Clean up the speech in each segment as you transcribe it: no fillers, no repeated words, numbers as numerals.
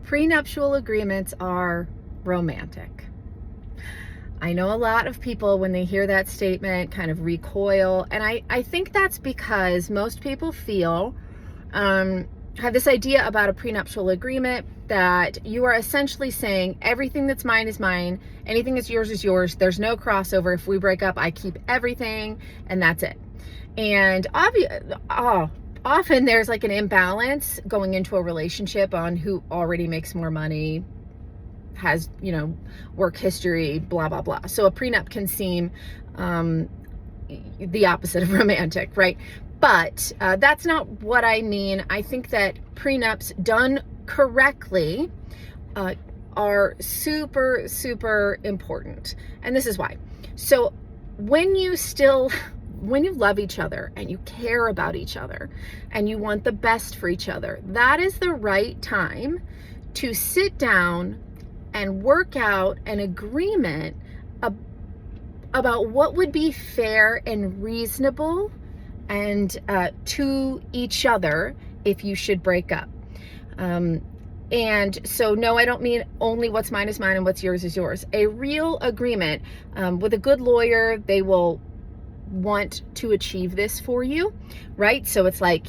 Prenuptial agreements are romantic. I know a lot of people, when they hear that statement, kind of recoil. And I think that's because most people feel, have this idea about a prenuptial agreement that you are essentially saying everything that's mine is mine, anything that's yours is yours. There's no crossover. If we break up, I keep everything and that's it. And often there's like an imbalance going into a relationship on who already makes more money, has, work history, blah, blah, blah. So a prenup can seem the opposite of romantic, right? But that's not what I mean. I think that prenups done correctly are super, super important. And this is why. So when you love each other and you care about each other and you want the best for each other, that is the right time to sit down and work out an agreement about what would be fair and reasonable and to each other if you should break up. And so, no, I don't mean only what's mine is mine and what's yours is yours. A real agreement with a good lawyer, they will want to achieve this for you, right? So it's like,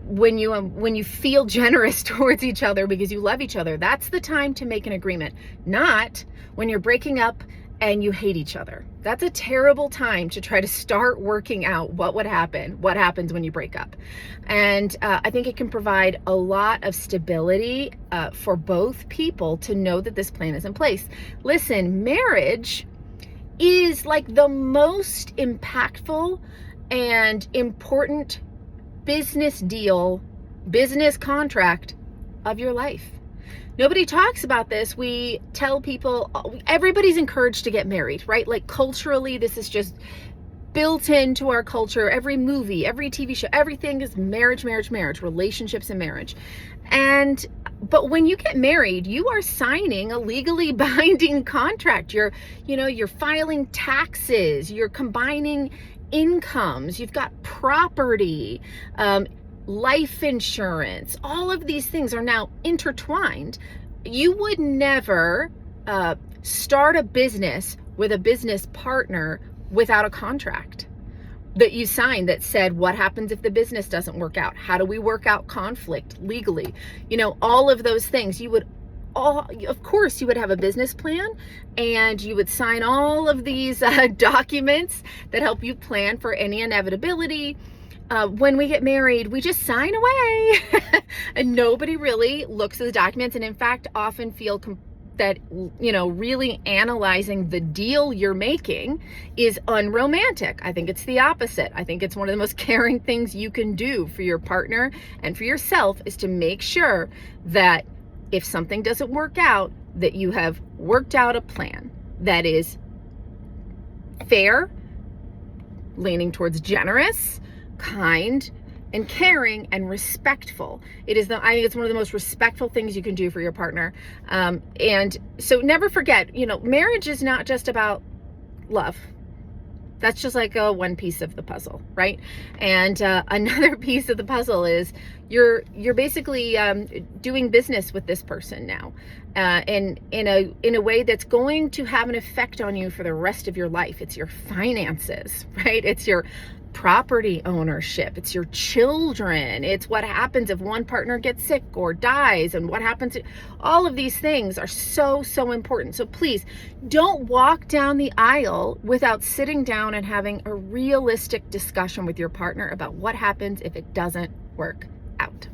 when you feel generous towards each other because you love each other, that's the time to make an agreement, not when you're breaking up and you hate each other. That's a terrible time to try to start working out what happens when you break up. And I think it can provide a lot of stability for both people to know that this plan is in place. Listen, marriage is like the most impactful and important business deal, business contract of your life. Nobody talks about this. We tell people, everybody's encouraged to get married, right? Like culturally, this is just built into our culture. Every movie, every TV show, everything is marriage, relationships and marriage. But when you get married, you are signing a legally binding contract. You're filing taxes, you're combining incomes, you've got property, life insurance, all of these things are now intertwined. You would never start a business with a business partner without a contract that you signed that said, what happens if the business doesn't work out? How do we work out conflict legally? All of those things. Of course, you would have a business plan and you would sign all of these documents that help you plan for any inevitability. When we get married, we just sign away and nobody really looks at the documents. And in fact, often feel that, really analyzing the deal you're making is unromantic. I think it's the opposite. I think it's one of the most caring things you can do for your partner and for yourself is to make sure that if something doesn't work out, that you have worked out a plan that is fair, leaning towards generous, kind, and caring and respectful. I think it's one of the most respectful things you can do for your partner. And so never forget, marriage is not just about love. That's just like one piece of the puzzle, right? And another piece of the puzzle is you're basically doing business with this person now, and in a way that's going to have an effect on you for the rest of your life. It's your finances, right? It's your property ownership, it's your children, it's what happens if one partner gets sick or dies, and what happens. All of these things are so important. So please don't walk down the aisle without sitting down and having a realistic discussion with your partner about what happens if it doesn't work out.